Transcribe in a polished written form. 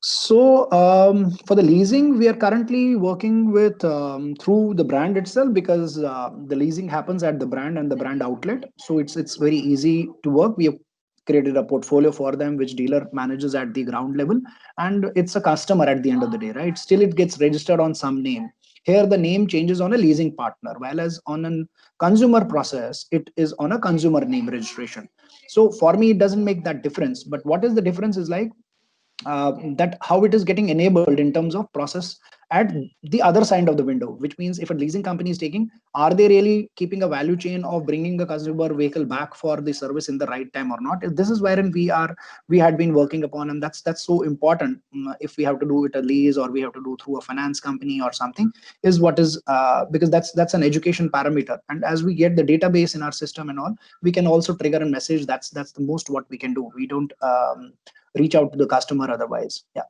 So for the leasing, we are currently working with through the brand itself, because the leasing happens at the brand and the brand outlet. So it's very easy to work. We have created a portfolio for them, which dealer manages at the ground level, and it's a customer at the end of the day, right? Still, it gets registered on some name. Here, the name changes on a leasing partner, while as on a consumer process, it is on a consumer name registration. So for me, it doesn't make that difference. But what is the difference is like that how it is getting enabled in terms of process at the other side of the window, which means if a leasing company is taking, are they really keeping a value chain of bringing the customer vehicle back for the service in the right time or not? This is wherein we had been working upon, and that's so important. If we have to do it a lease or we have to do through a finance company or something, is what is because that's an education parameter, and as we get the database in our system and all, we can also trigger a message. That's the most what we can do. We don't reach out to the customer otherwise. Yeah.